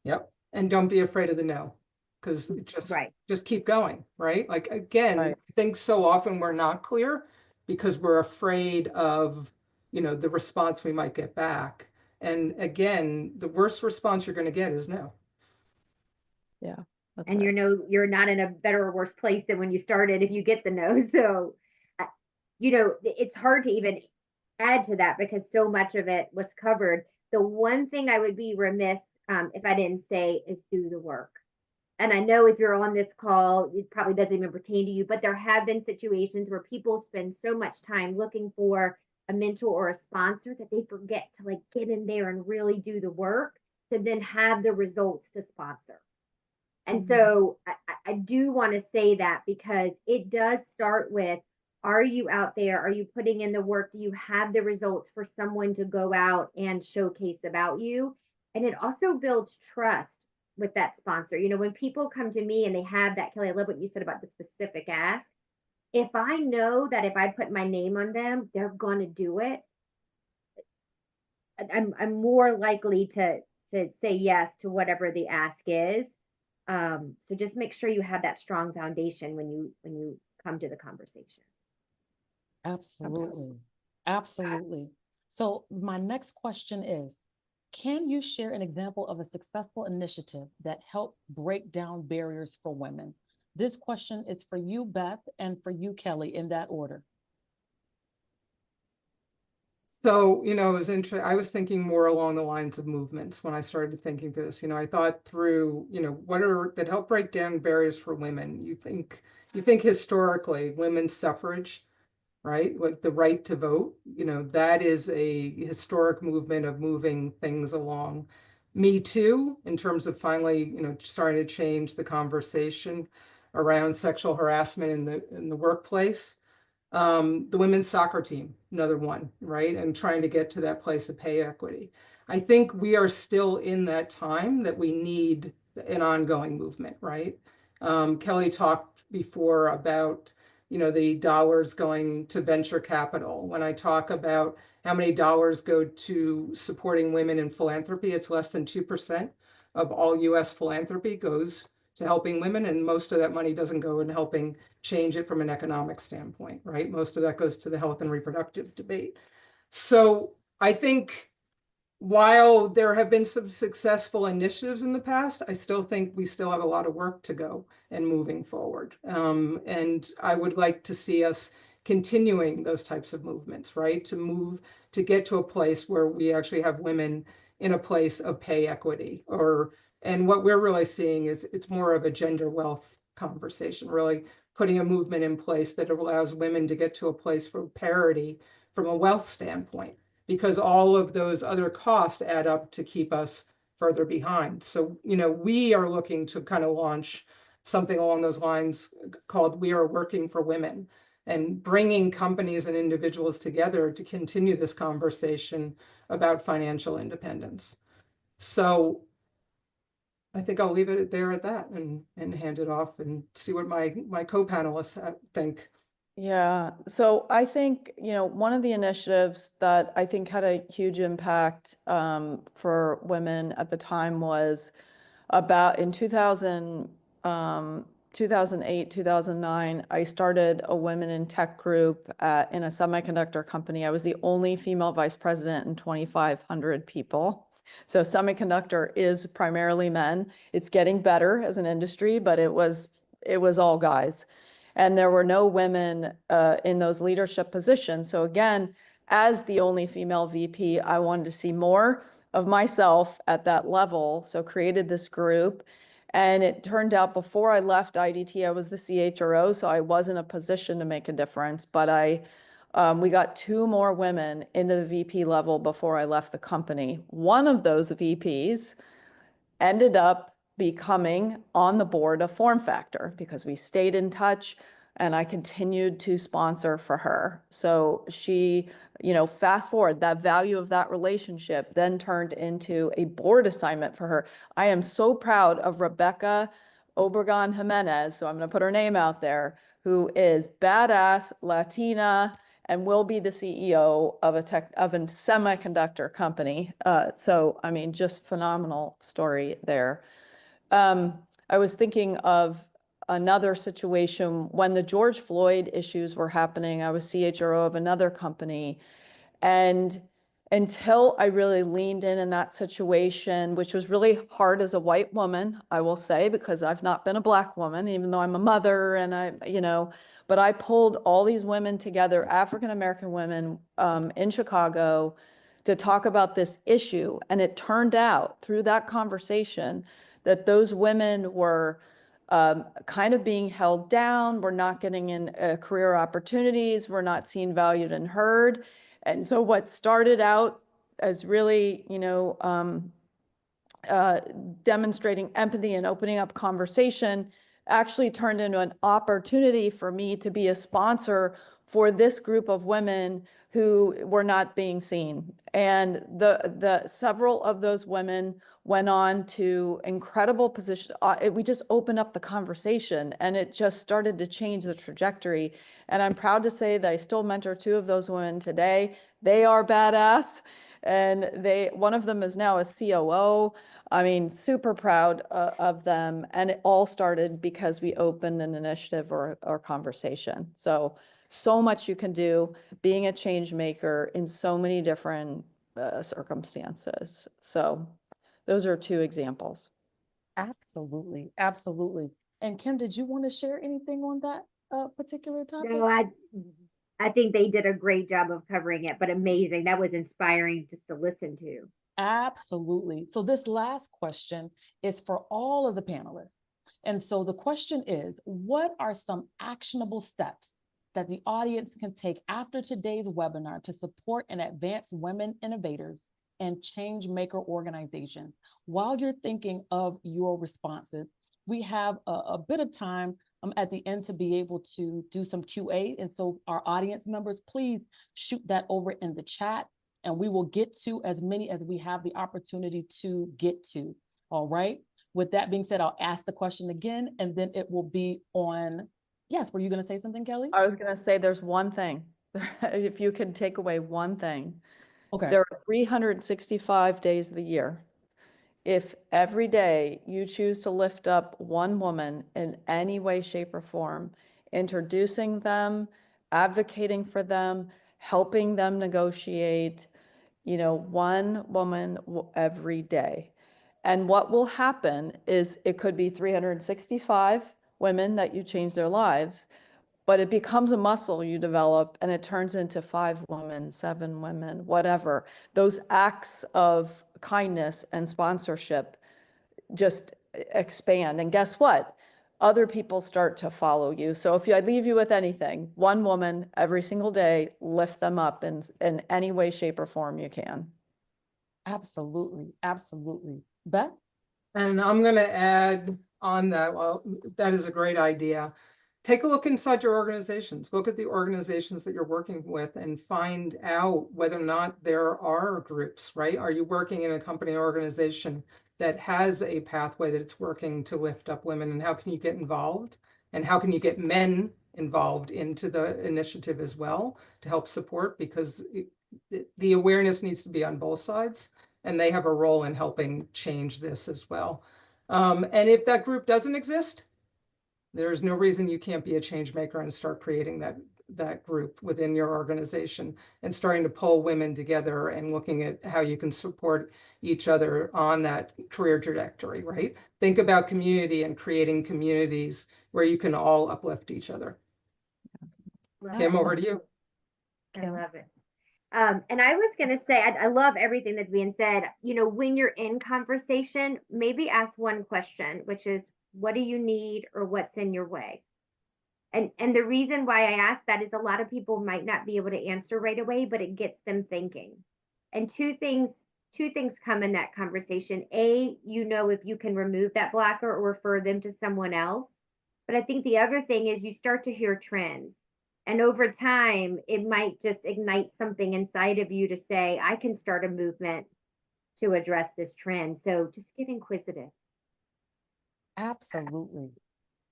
Yep. And don't be afraid of the no, because just keep going, right? Like, again,
Right.
I think so often we're not clear because we're afraid of, you know, the response we might get back. And again, the worst response you're going to get is no.
Yeah. That's
And
right.
you know, you're not in a better or worse place than when you started if you get the no. So, you know, it's hard to even add to that because so much of it was covered. The one thing I would be remiss if I didn't say is do the work. and I know if you're on this call, it probably doesn't even pertain to you, but there have been situations where people spend so much time looking for a mentor or a sponsor that they forget to like get in there and really do the work to then have the results to sponsor. And so I do want to say that because it does start with, are you out there? Are you putting in the work? Do you have the results for someone to go out and showcase about you? And it also builds trust with that sponsor. You know, when people come to me and they have that, Kelly, I love what you said about the specific ask. If I know that if I put my name on them, they're going to do it, I'm more likely to say yes to whatever the ask is. So just make sure you have that strong foundation when you come to the conversation.
Absolutely. Absolutely. So my next question is, can you share an example of a successful initiative that helped break down barriers for women? This question is for you, Beth, and for you, Kelly, in that order.
So, it was interesting. I was thinking more along the lines of movements when I started thinking through this. I thought through, what are that help break down barriers for women. You think historically, women's suffrage, right? Like the right to vote, that is a historic movement of moving things along. Me Too, in terms of finally, starting to change the conversation around sexual harassment in the workplace. The women's soccer team, another one, right? And trying to get to that place of pay equity. I think we are still in that time that we need an ongoing movement, right? Kelly talked before about, the dollars going to venture capital. When I talk about how many dollars go to supporting women in philanthropy, it's less than 2% of all US philanthropy goes to helping women, and most of that money doesn't go in helping change it from an economic standpoint, right? Most of that goes to the health and reproductive debate. So I think while there have been some successful initiatives in the past, I still think we still have a lot of work to go and moving forward. And I would like to see us continuing those types of movements, right? To get to a place where we actually have women in a place of pay equity, and what we're really seeing is it's more of a gender wealth conversation, really putting a movement in place that allows women to get to a place for parity from a wealth standpoint, because all of those other costs add up to keep us further behind. So, we are looking to kind of launch something along those lines called We Are Working for Women, and bringing companies and individuals together to continue this conversation about financial independence. So I think I'll leave it there at that and hand it off and see what my co-panelists think.
Yeah, so I think, one of the initiatives that I think had a huge impact for women at the time was about in 2008, 2009, I started a women in tech group in a semiconductor company. I was the only female vice president and 2,500 people. So semiconductor is primarily men. It's getting better as an industry, but it was all guys. And there were no women in those leadership positions. So again, as the only female VP, I wanted to see more of myself at that level. So created this group. And it turned out before I left IDT, I was the CHRO, so I was in a position to make a difference. But we got 2 more women into the VP level before I left the company. One of those VPs ended up becoming on the board of Form Factor because we stayed in touch and I continued to sponsor for her. So she, fast forward, that value of that relationship then turned into a board assignment for her. I am so proud of Rebecca Obregon Jimenez, so I'm going to put her name out there, who is badass, Latina, and will be the CEO of a semiconductor company. So, I mean, just phenomenal story there. I was thinking of another situation when the George Floyd issues were happening. I was CHRO of another company, and until I really leaned in that situation, which was really hard as a white woman, I will say, because I've not been a Black woman, even though I'm a mother and but I pulled all these women together, African-American women in Chicago, to talk about this issue. And it turned out through that conversation that those women were kind of being held down, were not getting in career opportunities, were not seen, valued, and heard. And so what started out as really, demonstrating empathy and opening up conversation actually turned into an opportunity for me to be a sponsor for this group of women who were not being seen. And the several of those women went on to incredible positions. We just opened up the conversation, and it just started to change the trajectory. And I'm proud to say that I still mentor 2 of those women today. They are badass, and one of them is now a COO. I mean, super proud of them. And it all started because we opened an initiative or conversation. So much you can do being a change maker in so many different circumstances. So those are 2 examples.
Absolutely. Absolutely. And Kim, did you want to share anything on that particular topic?
No, I think they did a great job of covering it, but amazing. That was inspiring just to listen to.
Absolutely. So this last question is for all of the panelists. And so the question is, what are some actionable steps that the audience can take after today's webinar to support and advance women innovators and change maker organizations? While you're thinking of your responses, we have a bit of time at the end to be able to do some QA. And so our audience members, please shoot that over in the chat, and we will get to as many as we have the opportunity to get to. All right. With that being said, I'll ask the question again, and then it will be on. Yes, were you going to say something, Kelly?
I was going to say there's one thing. If you can take away one thing,
Okay.
there are 365 days of the year. If every day you choose to lift up one woman in any way, shape, or form, introducing them, advocating for them, helping them negotiate, one woman every day. And what will happen is it could be 365 women that you change their lives, but it becomes a muscle you develop, and it turns into 5 women, 7 women, whatever. Those acts of kindness and sponsorship just expand. And guess what? Other people start to follow you. So if I leave you with anything, one woman every single day, lift them up in any way, shape, or form you can.
Absolutely. Absolutely. Beth?
And I'm going to add on that. Well, that is a great idea. Take a look inside your organizations. Look at the organizations that you're working with and find out whether or not there are groups, right? Are you working in a company or organization that has a pathway that it's working to lift up women, and how can you get involved? And how can you get men involved into the initiative as well to help support? Because the awareness needs to be on both sides, and they have a role in helping change this as well. And if that group doesn't exist, there's no reason you can't be a change maker and start creating that group within your organization and starting to pull women together and looking at how you can support each other on that career trajectory, right? Think about community and creating communities where you can all uplift each other. Kim, over to you.
I love it. And I was going to say, I love everything that's being said. When you're in conversation, maybe ask one question, which is, what do you need, or what's in your way? And the reason why I ask that is a lot of people might not be able to answer right away, but it gets them thinking. And two things come in that conversation. A, if you can remove that blocker or refer them to someone else. But I think the other thing is you start to hear trends. And over time, it might just ignite something inside of you to say, I can start a movement to address this trend. So just get inquisitive.
Absolutely.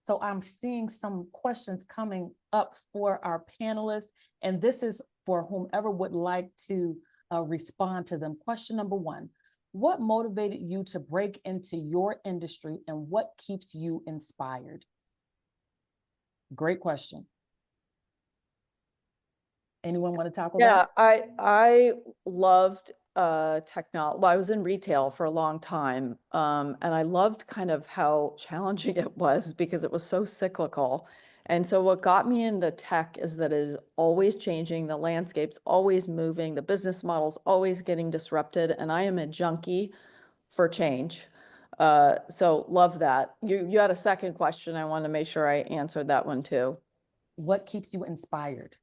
So I'm seeing some questions coming up for our panelists, and this is for whomever would like to respond to them. Question number 1, what motivated you to break into your industry, and what keeps you inspired? Great question. Anyone want to tackle that?
Yeah, I loved technology. Well, I was in retail for a long time, and I loved kind of how challenging it was because it was so cyclical. And so what got me into tech is that it is always changing, the landscape's always moving, the business model's always getting disrupted, and I am a junkie for change. So love that. You had a second question. I want to make sure I answered that one too.
What keeps you inspired?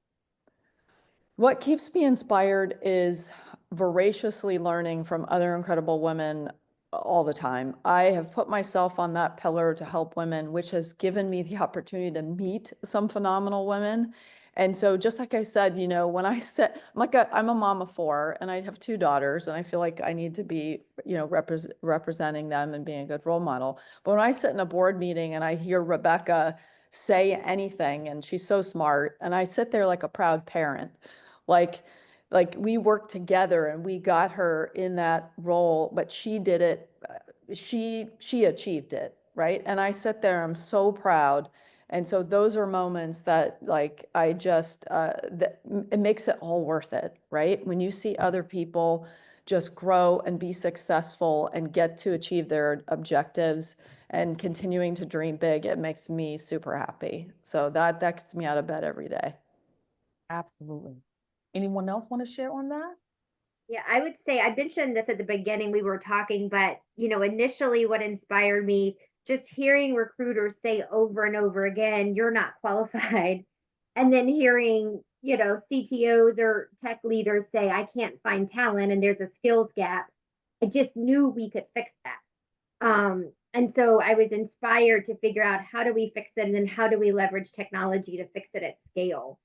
What keeps me inspired is voraciously learning from other incredible women all the time. I have put myself on that pillar to help women, which has given me the opportunity to meet some phenomenal women. And so just like I said, you know, when I said, I'm a mom of 4 and I have 2 daughters and I feel like I need to be, you know, representing them and being a good role model. But when I sit in a board meeting and I hear Rebecca say anything, and she's so smart, and I sit there like a proud parent, like we worked together and we got her in that role, but she did it, she achieved it, right? And I sit there, I'm so proud. And so those are moments that like I just that it makes it all worth it, right? When you see other people just grow and be successful and get to achieve their objectives and continuing to dream big, it makes me super happy. So that gets me out of bed every day.
Absolutely. Anyone else want to share on that?
Yeah, I would say I mentioned this at the beginning we were talking, but initially what inspired me, just hearing recruiters say over and over again, you're not qualified. And then hearing, CTOs or tech leaders say, I can't find talent and there's a skills gap. I just knew we could fix that. And so I was inspired to figure out how do we fix it and then how do we leverage technology to fix it at scale.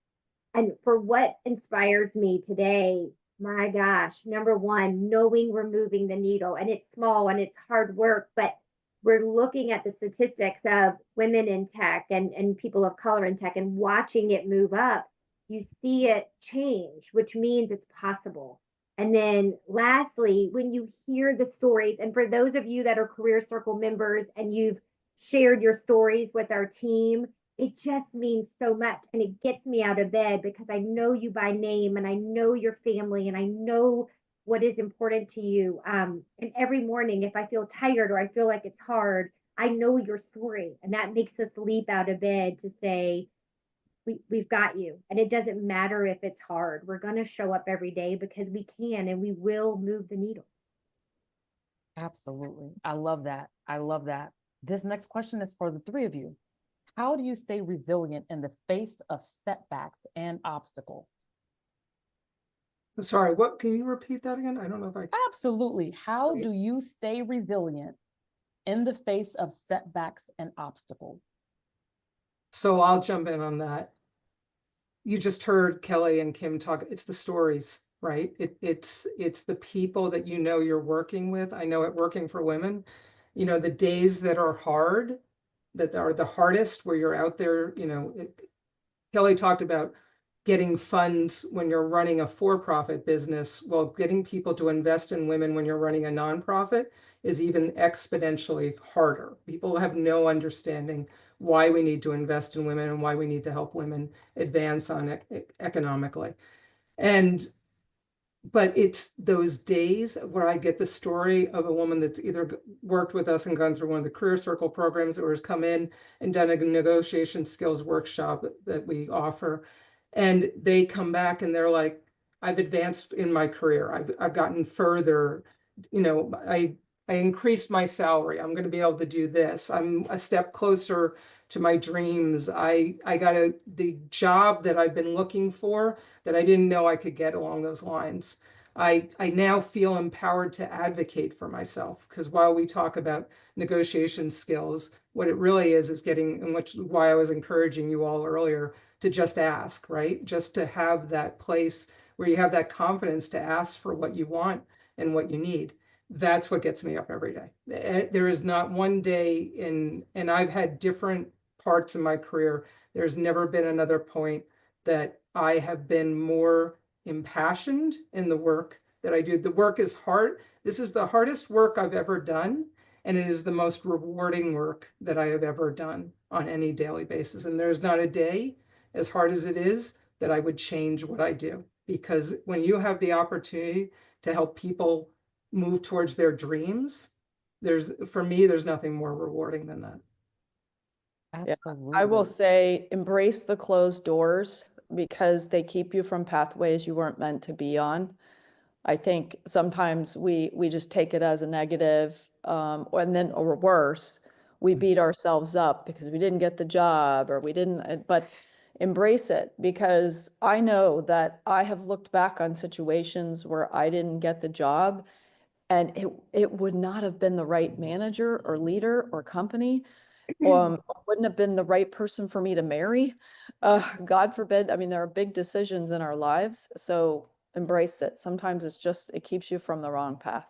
And for what inspires me today, my gosh, number one, knowing we're moving the needle, and it's small and it's hard work, but we're looking at the statistics of women in tech and people of color in tech and watching it move up. You see it change, which means it's possible. And then lastly, when you hear the stories, and for those of you that are Career Circle members and you've shared your stories with our team, it just means so much. And it gets me out of bed because I know you by name and I know your family and I know what is important to you. And every morning, if I feel tired or I feel like it's hard, I know your story. And that makes us leap out of bed to say, we've got you. And it doesn't matter if it's hard. We're going to show up every day because we can and we will move the needle.
Absolutely. I love that. I love that. This next question is for the 3 of you. How do you stay resilient in the face of setbacks and obstacles?
Sorry, what, can you repeat that again? I don't know if I.
Absolutely. How do you stay resilient in the face of setbacks and obstacles?
So I'll jump in on that. You just heard Kelly and Kim talk, it's the stories, right? It's the people that you're working with. I know it working for women, the days that are hard, that are the hardest, where you're out there, Kelly talked about getting funds when you're running a for-profit business. Well, getting people to invest in women when you're running a nonprofit is even exponentially harder. People have no understanding why we need to invest in women and why we need to help women advance on economically. But it's those days where I get the story of a woman that's either worked with us and gone through one of the Career Circle programs, or has come in and done a negotiation skills workshop that we offer. And they come back and they're like, I've advanced in my career. I've gotten further. I increased my salary. I'm going to be able to do this. I'm a step closer to my dreams. I got the job that I've been looking for that I didn't know I could get along those lines. I now feel empowered to advocate for myself, because while we talk about negotiation skills, what it really is getting, and why I was encouraging you all earlier to just ask, right? Just to have that place where you have that confidence to ask for what you want and what you need. That's what gets me up every day. There is not one day and I've had different parts in my career. There's never been another point that I have been more impassioned in the work that I do. The work is hard. This is the hardest work I've ever done. And it is the most rewarding work that I have ever done on any daily basis. And there's not a day, as hard as it is, that I would change what I do. Because when you have the opportunity to help people move towards their dreams, for me, there's nothing more rewarding than that.
Absolutely.
I will say embrace the closed doors because they keep you from pathways you weren't meant to be on. I think sometimes we just take it as a negative, or worse, we beat ourselves up because we didn't get the job or we didn't, but embrace it, because I know that I have looked back on situations where I didn't get the job, and it would not have been the right manager or leader or company. Wouldn't have been the right person for me to marry. God forbid. I mean, there are big decisions in our lives, so embrace it. Sometimes it keeps you from the wrong path.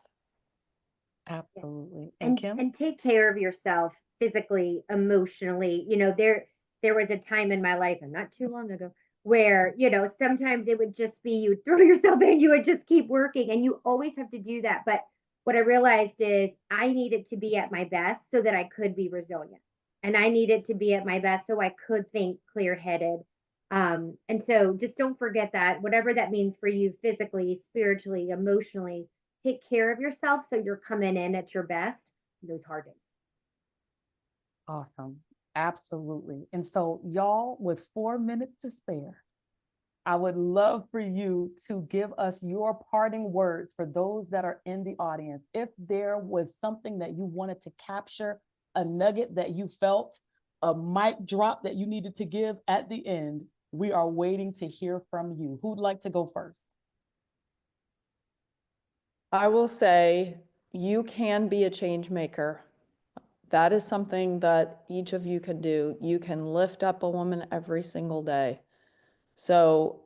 Absolutely. And Kim?
And take care of yourself physically, emotionally. There was a time in my life, and not too long ago, where, sometimes it would just be you throw yourself in, you would just keep working, and you always have to do that. But what I realized is I needed to be at my best so that I could be resilient. And I needed to be at my best so I could think clear-headed. And so just don't forget that, whatever that means for you physically, spiritually, emotionally, take care of yourself so you're coming in at your best in those hard days.
Awesome. Absolutely. And so, y'all, with 4 minutes to spare, I would love for you to give us your parting words for those that are in the audience. If there was something that you wanted to capture, a nugget that you felt, a mic drop that you needed to give at the end, we are waiting to hear from you. Who'd like to go first?
I will say you can be a change maker. That is something that each of you can do. You can lift up a woman every single day. So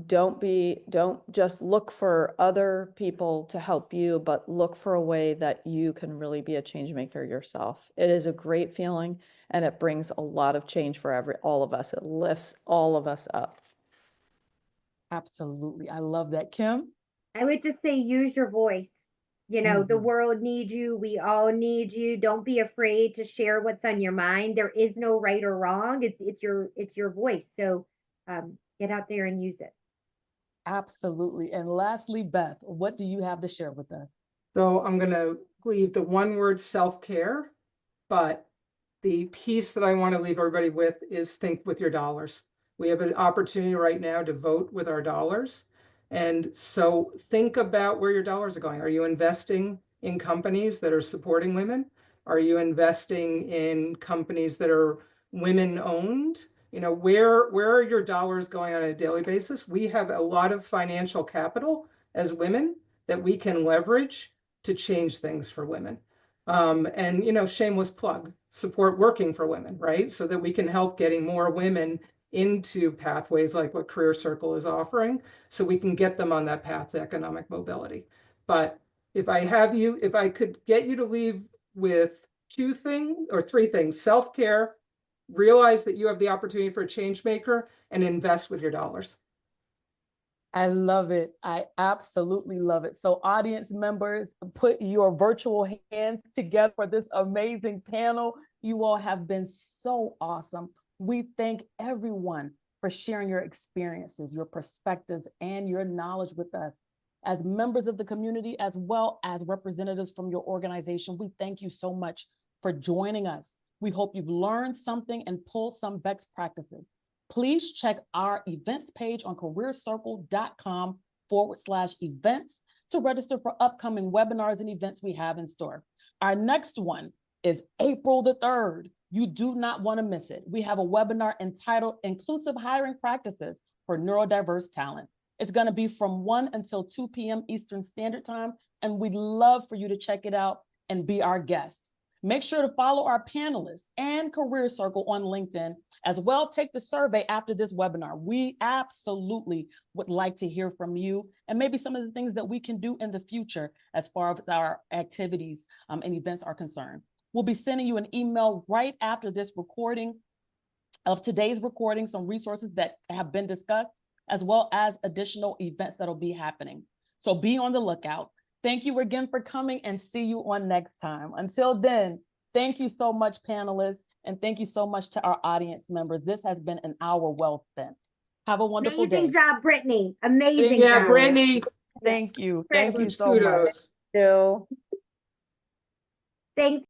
don't just look for other people to help you, but look for a way that you can really be a change maker yourself. It is a great feeling, and it brings a lot of change for all of us. It lifts all of us up.
Absolutely. I love that. Kim?
I would just say use your voice. The world needs you. We all need you. Don't be afraid to share what's on your mind. There is no right or wrong. It's your voice. So get out there and use it.
Absolutely. And lastly, Beth, what do you have to share with us?
So I'm going to leave the one word self-care, but the piece that I want to leave everybody with is think with your dollars. We have an opportunity right now to vote with our dollars. And so think about where your dollars are going. Are you investing in companies that are supporting women? Are you investing in companies that are women owned? Where are your dollars going on a daily basis? We have a lot of financial capital as women that we can leverage to change things for women. And shameless plug, support Working for Women, right? So that we can help getting more women into pathways like what Career Circle is offering, so we can get them on that path to economic mobility. But if I could get you to leave with 2 things or 3 things: self-care, realize that you have the opportunity for a change maker, and invest with your dollars.
I love it. I absolutely love it. So audience members, put your virtual hands together for this amazing panel. You all have been so awesome. We thank everyone for sharing your experiences, your perspectives, and your knowledge with us. As members of the community, as well as representatives from your organization, we thank you so much for joining us. We hope you've learned something and pulled some best practices. Please check our events page on careercircle.com/events to register for upcoming webinars and events we have in store. Our next one is April the 3rd. You do not want to miss it. We have a webinar entitled Inclusive Hiring Practices for Neurodiverse Talent. It's going to be from 1 until 2 p.m. Eastern Standard Time, and we'd love for you to check it out and be our guest. Make sure to follow our panelists and Career Circle on LinkedIn. As well, take the survey after this webinar. We absolutely would like to hear from you and maybe some of the things that we can do in the future as far as our activities and events are concerned. We'll be sending you an email right after this recording of today's recording, some resources that have been discussed, as well as additional events that'll be happening. So be on the lookout. Thank you again for coming, and see you on next time. Until then, thank you so much, panelists, and thank you so much to our audience members. This has been an hour well spent. Have a wonderful day.
Amazing job, Brittany. Amazing
Yeah,
job.
Brittany.
Thank you.
Incredible.
Thank you so much.
Kudos.
So.
Thanks.